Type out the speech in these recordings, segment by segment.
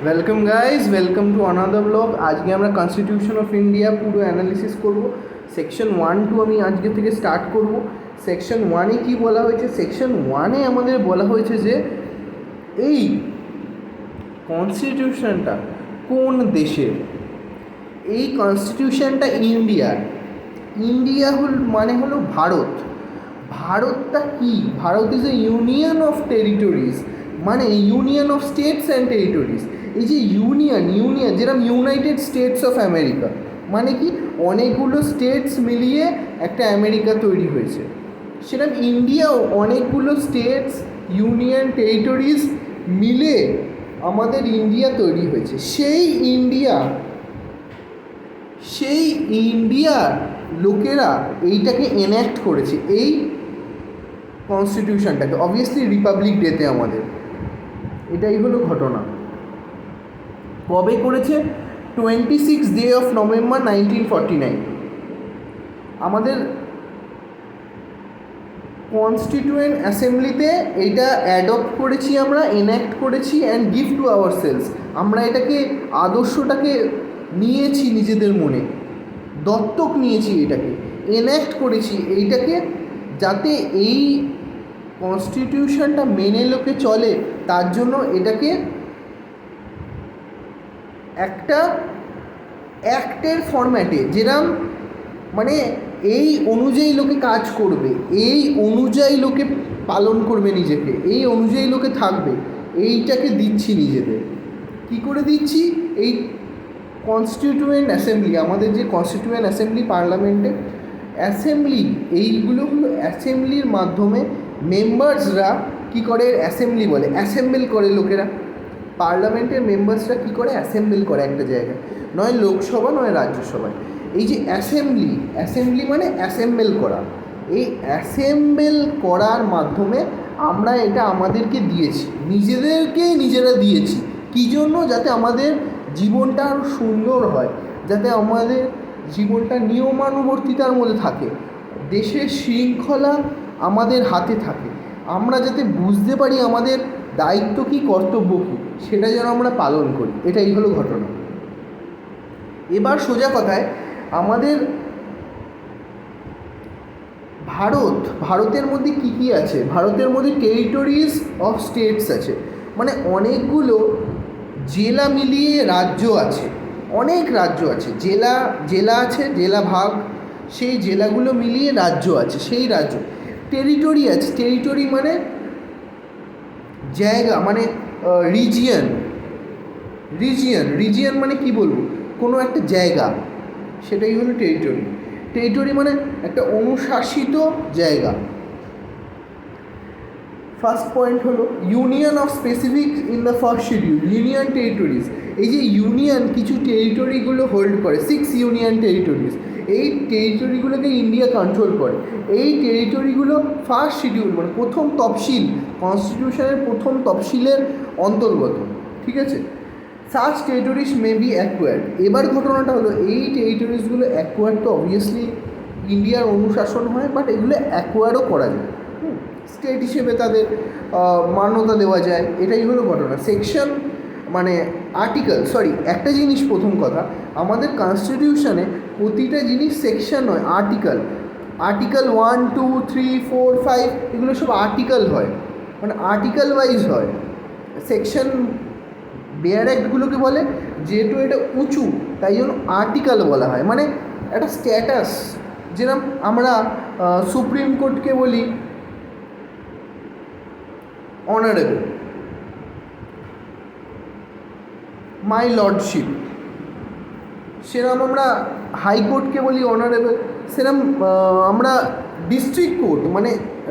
Welcome guys, welcome to another blog. আজকে আমরা constitution of India পুরো অ্যানালিসিস করব। সেকশন 1-2 আমি আজকে থেকে স্টার্ট করব। সেকশন 1-এ কী বলা হয়েছে? সেকশন 1-এ আমাদের বলা হয়েছে যে এই কনস্টিটিউশনটা কোন দেশের? এই কনস্টিটিউশনটা ইন্ডিয়ার। ইন্ডিয়া মানে হলো ভারত। ভারতটা কি? Bharat is a union of territories, মানে union of states and territories. এই যে ইউনিয়ন যেরকম ইউনাইটেড স্টেটস অফ আমেরিকা, মানে কি অনেকগুলো স্টেটস মিলিয়ে একটা আমেরিকা তৈরি হয়েছে, সেরকম ইন্ডিয়াও অনেকগুলো স্টেটস, ইউনিয়ন, টেরিটরিজ মিলে আমাদের ইন্ডিয়া তৈরি হয়েছে। সেই ইন্ডিয়ার লোকেরা এইটাকে এনঅ্যাক্ট করেছে, এই কনস্টিটিউশনটাকে, অবভিয়াসলি রিপাবলিক ডেতে আমাদের। এটাই হলো ঘটনা। কবে করেছে? 26 নভেম্বর 1949। আমাদের কনস্টিটিউয়েন্ট অ্যাসেম্বলিতে এইটা অ্যাডপ্ট করেছি আমরা, এনঅ্যাক্ট করেছি and give to ourselves. আমরা এটাকে, আদর্শটাকে নিয়েছি নিজেদের মনে, দত্তক নিয়েছি, এটাকে এনঅ্যাক্ট করেছি এইটাকে, যাতে এই কনস্টিটিউশনটা মেনে লোকে চলে, তার জন্য এটাকে একটা অ্যাক্টের ফরম্যাটে, যেরকম মানে এই অনুযায়ী লোকে কাজ করবে, এই অনুযায়ী লোকে পালন করবে নিজেকে, এই অনুযায়ী লোকে থাকবে, এইটাকে দিচ্ছি নিজেদের। কি করে দিচ্ছি? এই কনস্টিটিউয়েন্ট অ্যাসেম্বলি, আমাদের যে কনস্টিটিউয়েন্ট অ্যাসেম্বলি, পার্লামেন্টে অ্যাসেম্বলি, এইগুলো হলো অ্যাসেম্বলির মাধ্যমে মেম্বার্সরা কী করে? অ্যাসেম্বলি বলে, অ্যাসেম্বল করে লোকেরা। পার্লামেন্টের মেম্বার্সরা কী করে? অ্যাসেম্বল করে একটা জায়গায়, নয় লোকসভা নয় রাজ্যসভায়। এই যে অ্যাসেম্বলি মানে অ্যাসেম্বল করা, এই অ্যাসেম্বল করার মাধ্যমে আমরা এটা আমাদেরকে দিয়েছি, নিজেরা দিয়েছি। কী জন্য? যাতে আমাদের জীবনটা আরও সুন্দর হয়, যাতে আমাদের জীবনটা নিয়মানুবর্তিতার মধ্যে থাকে, দেশের শৃঙ্খলা আমাদের হাতে থাকে, আমরা যাতে বুঝতে পারি আমাদের দায়িত্ব কী, কর্তব্য কী, সেটা যেন আমরা পালন করি। এটাই হলো ঘটনা। এবার সোজা কথায়, আমাদের ভারতের মধ্যে কী কী আছে? ভারতের মধ্যে টেরিটরিজ অফ স্টেটস আছে, মানে অনেকগুলো জেলা মিলিয়ে রাজ্য আছে, অনেক রাজ্য আছে, জেলা আছে, জেলা ভাগ, সেই জেলাগুলো মিলিয়ে রাজ্য আছে, সেই রাজ্য। টেরিটরি আছে, টেরিটরি মানে জায়গা, মানে রিজিয়ন মানে কি বলবো, কোনো একটা জায়গা, সেটাই হলো টেরিটরি মানে একটা অনুশাসিত জায়গা। ফার্স্ট পয়েন্ট হলো union of specific in the first schedule, union territories. এই যে ইউনিয়ন কিছু টেরিটরিগুলো হোল্ড করে, 6 ইউনিয়ন টেরিটরিজ, এই টেরিটরিগুলোকে ইন্ডিয়া কন্ট্রোল করে। এই টেরিটরিগুলো ফার্স্ট শিডিউল মানে প্রথম তফসিল, কনস্টিটিউশনের প্রথম তফসিলের অন্তর্গত, ঠিক আছে? Such territories may be acquired. এবার ঘটনাটা হলো, এই টেরিটরিজগুলো অ্যাকোয়ার্ড তো অবভিয়াসলি ইন্ডিয়ার অনুশাসন হয়, বাট এগুলো অ্যাকোয়ার্ডও করা যায়, স্টেট হিসেবে তাদের মান্যতা দেওয়া যায়। এটাই হলো ঘটনা। সেকশন মানে একটা জিনিস, প্রথম কথা, আমাদের কনস্টিটিউশনে প্রতিটা জিনিস সেকশন নয়, আর্টিকেল 1, 2, 3, 4, 5 এগুলো সব আর্টিকেল হয়, মানে আর্টিকেল ওয়াইজ হয়। সেকশন বেয়ার অ্যাক্টগুলোকে বলে, যেহেতু এটা উঁচু তাই জন্য আর্টিকেল বলা হয়, মানে একটা স্ট্যাটাস। যেরকম আমরা সুপ্রিম কোর্টকে বলি অনারেবল, মাই লর্ডশিপ, সেরকম আমরা হাইকোর্টকে বলি অনারেবল, সেরকম আমরা ডিস্ট্রিক্ট কোর্ট মানে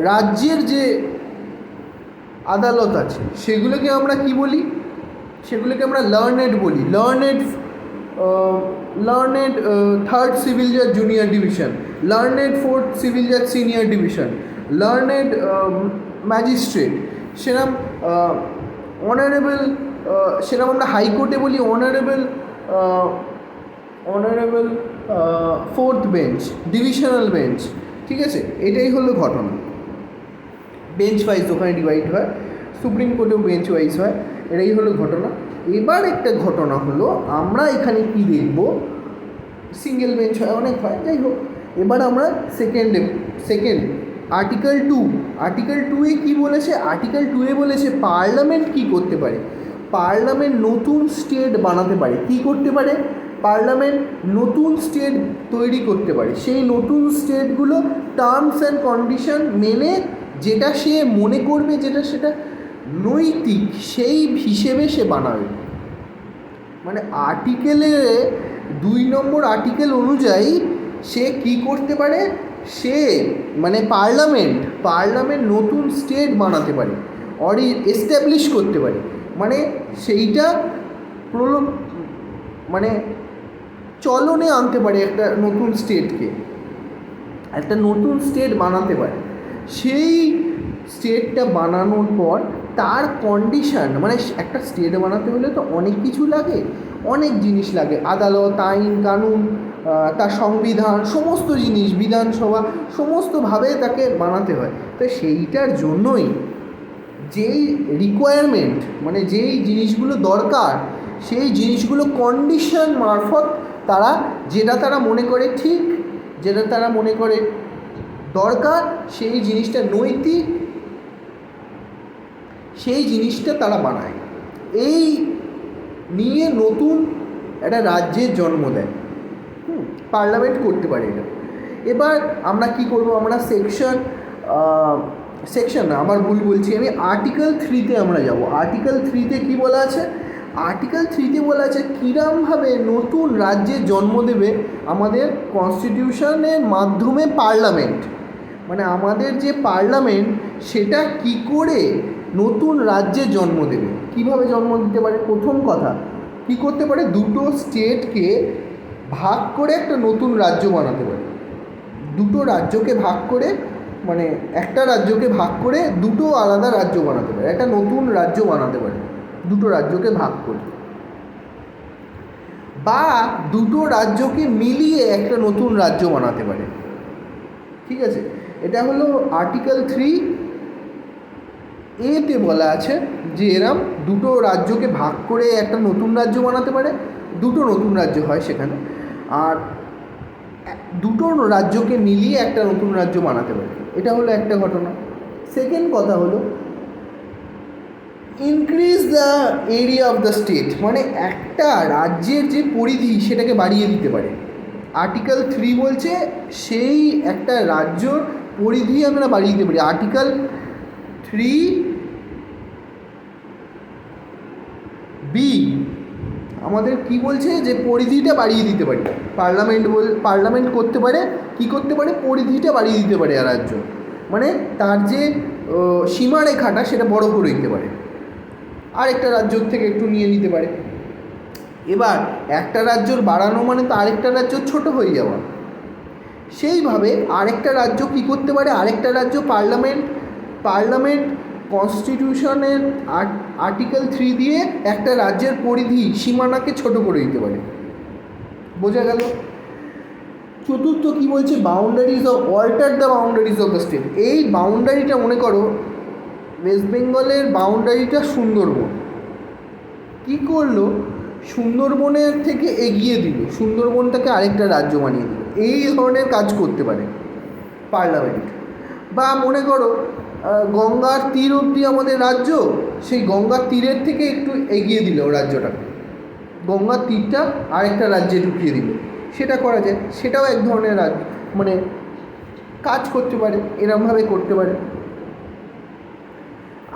রাজ্যের যে আদালত আছে সেগুলোকে আমরা কি বলি? সেগুলোকে আমরা লার্নেড বলি, লার্নেড থার্ড সিভিল জাজ junior division, learned fourth civil জাজ সিনিয়র ডিভিশন, লার্নেড ম্যাজিস্ট্রেট, সেরকম অনারেবল, সেরকম আমরা হাইকোর্টে বলি honourable fourth bench, divisional bench, ঠিক আছে? এটাই হলো ঘটনা। বেঞ্চ ওয়াইজ ওখানে ডিভাইড হয়, সুপ্রিম কোর্টেও বেঞ্চ ওয়াইজ হয়, এটাই হলো ঘটনা। এবার একটা ঘটনা হলো, আমরা এখানে কি দেখব, সিঙ্গেল বেঞ্চ হয়, অনেক হয়, যাই হোক। এবার আমরা সেকেন্ড আর্টিকেল 2-এ কী বলেছে? আর্টিকেল 2-এ বলেছে পার্লামেন্ট কী করতে পারে? পার্লামেন্ট নতুন স্টেট বানাতে পারে। কী করতে পারে? পার্লামেন্ট নতুন স্টেট তৈরি করতে পারে। সেই নতুন স্টেটগুলো টার্মস অ্যান্ড কন্ডিশন মেনে যেটা সে মনে করবে, যেটা সেটা নৈতিক, সেই হিসেবে সে বানাবে। মানে আর্টিকেলে 2 নম্বর আর্টিকেল অনুযায়ী সে কি করতে পারে? সে মানে পার্লামেন্ট নতুন স্টেট বানাতে পারে, এস্টাবলিশ করতে পারে। মানে সেইটা মানে চলনে আনতে পারে, একটা নতুন স্টেটকে, একটা নতুন স্টেট বানাতে পারে। সেই স্টেটটা বানানোর পর তার কন্ডিশন, মানে একটা স্টেট বানাতে হলে তো অনেক কিছু লাগে, অনেক জিনিস লাগে, আদালত, আইন কানুন, তার সংবিধান, সমস্ত জিনিস, বিধানসভা, সমস্তভাবে তাকে বানাতে হয়। তো সেইটার জন্যই যেই রিকোয়ারমেন্ট, মানে যেই জিনিসগুলো দরকার, সেই জিনিসগুলো কন্ডিশন মারফত তারা, যেটা তারা মনে করে ঠিক, যেটা তারা মনে করে দরকার, সেই জিনিসটা নৈতিক, সেই জিনিসটা তারা বানায়। এই নিয়ে নতুন একটা রাজ্যের জন্ম দেয়। পার্লামেন্ট করতে পারে এটা। এবার আমরা কি করব? আমরা সেকশন না, আমার ভুল বলছি আমি, আর্টিকেল 3-তে আমরা যাব। আর্টিকেল 3-তে কী বলা আছে? আর্টিকেল 3-তে বলা আছে কীরমভাবে নতুন রাজ্যের জন্ম দেবে আমাদের কনস্টিটিউশনের মাধ্যমে পার্লামেন্ট। মানে আমাদের যে পার্লামেন্ট, সেটা কি করে নতুন রাজ্যের জন্ম দেবে, কিভাবে জন্ম দিতে পারে? প্রথম কথা, কি করতে পারে? দুটো স্টেটকে ভাগ করে একটা নতুন রাজ্য বানাতে পারে। দুটো রাজ্যকে ভাগ করে, মানে একটা রাজ্যকে ভাগ করে দুটো আলাদা রাজ্য বানাতে পারে, একটা নতুন রাজ্য বানাতে পারে দুটো রাজ্যকে ভাগ করে, বা দুটো রাজ্যকে মিলিয়ে একটা নতুন রাজ্য বানাতে পারে। ঠিক আছে, এটা হলো আর্টিকেল 3A-তে বলা আছে যে এরম দুটো রাজ্যকে ভাগ করে একটা নতুন রাজ্য বানাতে পারে, দুটো নতুন রাজ্য হয় সেখানে, আর দুটো রাজ্যকে মিলিয়ে একটা নতুন রাজ্য বানাতে পারে। এটা হলো একটা ঘটনা। সেকেন্ড কথা হলো increase the area of the state, মানে একটা রাজ্যের যে পরিধি সেটাকে বাড়িয়ে দিতে পারে। আর্টিকেল 3 বলছে সেই একটা রাজ্যর পরিধি আমরা বাড়িয়ে দিতে পারি। আর্টিকেল 3B আমাদের কি বলছে? যে পরিধিটা বাড়িয়ে দিতে পারি। পার্লামেন্ট করতে পারে, কি করতে পারে? পরিধিটা বাড়িয়ে দিতে পারে রাজ্য, মানে তার যে সীমারেখাটা সেটা বড় করে দিতে পারে, আরেকটা রাজ্যর থেকে একটু নিয়ে নিতে পারে। এবার একটা রাজ্যর বাড়ানো মানে তো আরেকটা রাজ্য ছোট হয়ে যাওয়া। সেইভাবে আরেকটা রাজ্য কি করতে পারে? আরেকটা রাজ্য পার্লামেন্ট কনস্টিটিউশনের আর্টিকেল 3 দিয়ে একটা রাজ্যের পরিধি, সীমানাকে ছোট করে দিতে পারে। বোঝা গেল? চতুর্থ কি বলছে? Alter the boundaries of the state. এই বাউন্ডারিটা মনে করো ওয়েস্ট বেঙ্গলের বাউন্ডারিটা সুন্দরবন, কী করলো? সুন্দরবনের থেকে এগিয়ে দিল, সুন্দরবনটাকে আরেকটা রাজ্য বানিয়ে দিল। এই ধরনের কাজ করতে পারে পার্লামেন্ট। বা মনে করো গঙ্গার তীর অবধি আমাদের রাজ্য, সেই গঙ্গার তীরের থেকে একটু এগিয়ে দিল রাজ্যটাকে, গঙ্গার তীরটা আরেকটা রাজ্যে ঢুকিয়ে দিল, সেটা করা যায়। সেটাও এক ধরনের রাজ্য, মানে কাজ করতে পারে, এরমভাবে করতে পারে।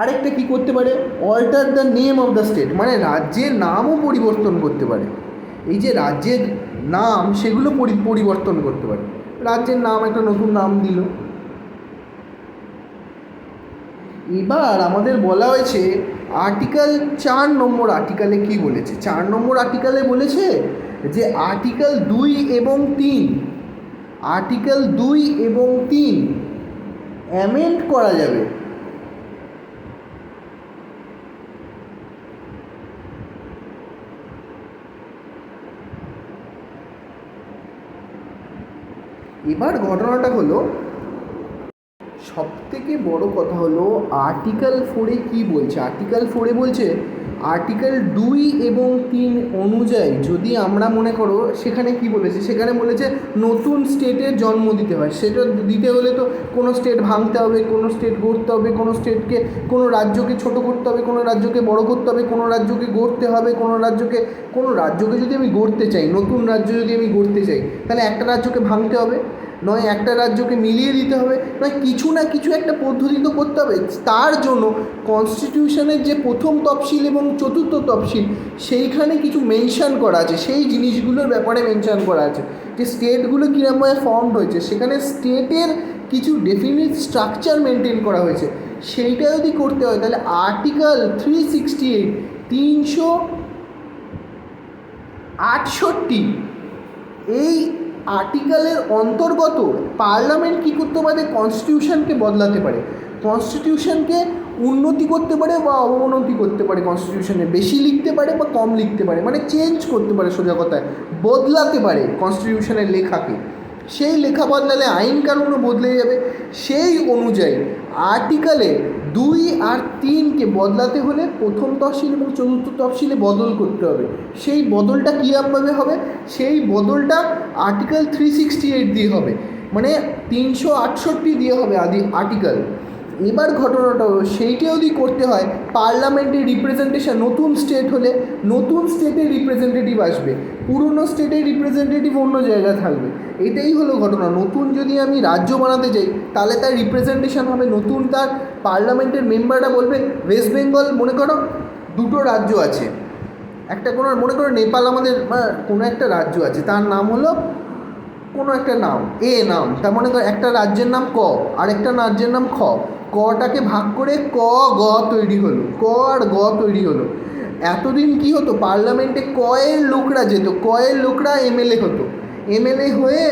আরেকটা কি করতে পারে? Alter the name of the state, মানে রাজ্যের নামও পরিবর্তন করতে পারে। এই যে রাজ্যের নাম, সেগুলো পরিবর্তন করতে পারে। রাজ্যের নাম, একটা নতুন নাম দিল। এবার আমাদের বলা হয়েছে আর্টিকেল 4 নম্বর আর্টিকেলে কি বলেছে? 4 নম্বর আর্টিকেলে বলেছে যে আর্টিকেল 2 এবং 3 অ্যামেন্ড করা যাবে। এবার ঘটনাটা হলো, সবথেকে বড় কথা হলো আর্টিকেল 4-এ কী বলছে? আর্টিকেল 4-এ বলছে আর্টিকেল 2 এবং 3 অনুযায়ী যদি আমরা মনে করো, সেখানে কি বলেছে, সেখানে বলেছে নতুন স্টেটের জন্ম দিতে হয়। সেটা দিতে হলে তো কোনো স্টেট ভাঙতে হবে, কোনো স্টেট গড়তে হবে, কোনো স্টেটকে, কোনো রাজ্যকে ছোট করতে হবে, কোনো রাজ্যকে বড় করতে হবে, কোনো রাজ্যকে গড়তে হবে, কোনো রাজ্যকে যদি আমি গড়তে চাই, নতুন রাজ্য যদি আমি গড়তে চাই, তাহলে একটা রাজ্যকে ভাঙতে হবে, নয় একটা রাজ্যকে মিলিয়ে দিতে হবে, নয় কিছু না কিছু একটা পদ্ধতি তো করতে হবে। তার জন্য কনস্টিটিউশনের যে প্রথম তফসিল এবং চতুর্থ তফসিল, সেইখানে কিছু মেনশান করা আছে, সেই জিনিসগুলোর ব্যাপারে মেনশান করা আছে যে স্টেটগুলো কীরকমভাবে ফর্মড হয়েছে, সেখানে স্টেটের কিছু ডেফিনিট স্ট্রাকচার মেনটেন করা হয়েছে। সেইটা যদি করতে হয় তাহলে আর্টিকেল 368 368 এই আর্টিকেলের অন্তর্গত পার্লামেন্ট কী করতে পারে, কনস্টিটিউশনকে বদলাতে পারে, কনস্টিটিউশনকে উন্নতি করতে পারে বা অবনতি করতে পারে, কনস্টিটিউশনে বেশি লিখতে পারে বা কম লিখতে পারে, মানে চেঞ্জ করতে পারে, সোজা কথায় বদলাতে পারে কনস্টিটিউশনের লেখাকে। সেই লেখা বদলালে আইন কানুনও বদলে যাবে। সেই অনুযায়ী আর্টিকেলে 2 আর 3কে বদলাতে হলে প্রথম তফসিল এবং চতুর্থ তফসিলে বদল করতে হবে। সেই বদলটা কীরকমভাবে হবে, সেই বদলটা আর্টিকেল 368 দিয়ে হবে, মানে 368 দিয়ে হবে আর্টিকেল। এবার ঘটনাটা সেইটা যদি করতে হয়, পার্লামেন্টের রিপ্রেজেন্টেশন, নতুন স্টেট হলে নতুন স্টেটের রিপ্রেজেন্টেটিভ আসবে, পুরনো স্টেটের রিপ্রেজেন্টেটিভ অন্য জায়গায় থাকবে। এটাই হলো ঘটনা। নতুন যদি আমি রাজ্য বানাতে চাই, তাহলে তার রিপ্রেজেন্টেশন হবে নতুন, তার পার্লামেন্টের মেম্বাররা বলবে ওয়েস্ট বেঙ্গল, মনে করো দুটো রাজ্য আছে, একটা কোনো মনে করো নেপাল আমাদের কোনো একটা রাজ্য আছে, তার নাম হলো কোনো একটা নাম নাম, তার মনে করো একটা রাজ্যের নাম ক আর একটা রাজ্যের নাম খ, কটাকে ভাগ করে ক গ তৈরি হলো, ক আর গ তৈরি হলো। এতদিন কি হতো, পার্লামেন্টে কয়ের লোকরা যেত, কয়ের লোকরা এমএলএ হতো, এমএলএ হয়ে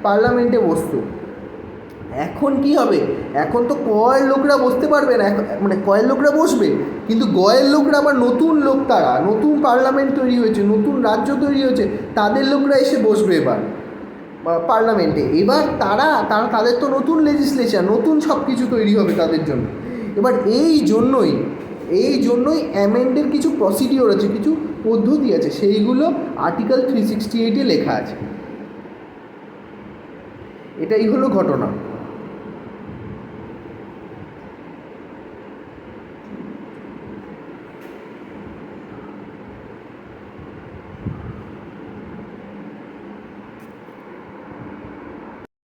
পার্লামেন্টে বসতো। এখন কি হবে, এখন তো কয়ের লোকরা বসতে পারবে না, মানে কয়ের লোকরা বসবে, কিন্তু গয়ের লোকরা আবার নতুন লোক, তারা নতুন পার্লামেন্ট তৈরি হয়েছে, নতুন রাজ্য তৈরি হয়েছে, তাদের লোকরা এসে বসবে এবার পার্লামেন্টে। এবার তাদের তো নতুন লেজিসলেশন, নতুন সব কিছু তৈরি হবে তাদের জন্য। এবার এই জন্যই অ্যামেন্ডের কিছু প্রসিডিওর আছে, কিছু পদ্ধতি আছে, সেইগুলো আর্টিকেল 368 লেখা আছে। এটাই হলো ঘটনা।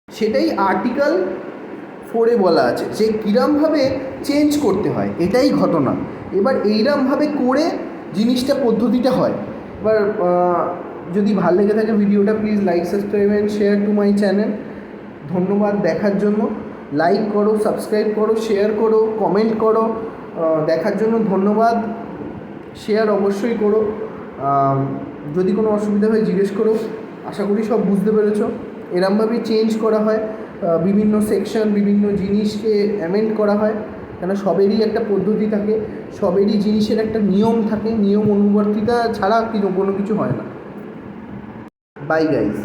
সেটাই আর্টিকেল 4 বলা আছে যে কীরমভাবে চেঞ্জ করতে হয়, এটাই ঘটনা। এবার এইরমভাবে করে জিনিসটা, পদ্ধতিটা হয়। এবার যদি ভালো লেগে থাকে ভিডিওটা, please like, subscribe and share to my channel. ধন্যবাদ দেখার জন্য। লাইক করো, সাবস্ক্রাইব করো, শেয়ার করো, কমেন্ট করো। দেখার জন্য ধন্যবাদ। শেয়ার অবশ্যই করো। যদি কোনো অসুবিধা হয় জিজ্ঞেস করো। আশা করি সব বুঝতে পেরেছো। এরমভাবেই চেঞ্জ করা হয়, বিভিন্ন সেকশন, বিভিন্ন জিনিসকে অ্যামেন্ড করা হয়, কেন সবেরই একটা পদ্ধতি থাকে, সবেরই জিনিসের একটা নিয়ম থাকে, নিয়ম অনুবর্তিতা ছাড়া কোনো কিছু হয় না। By guys.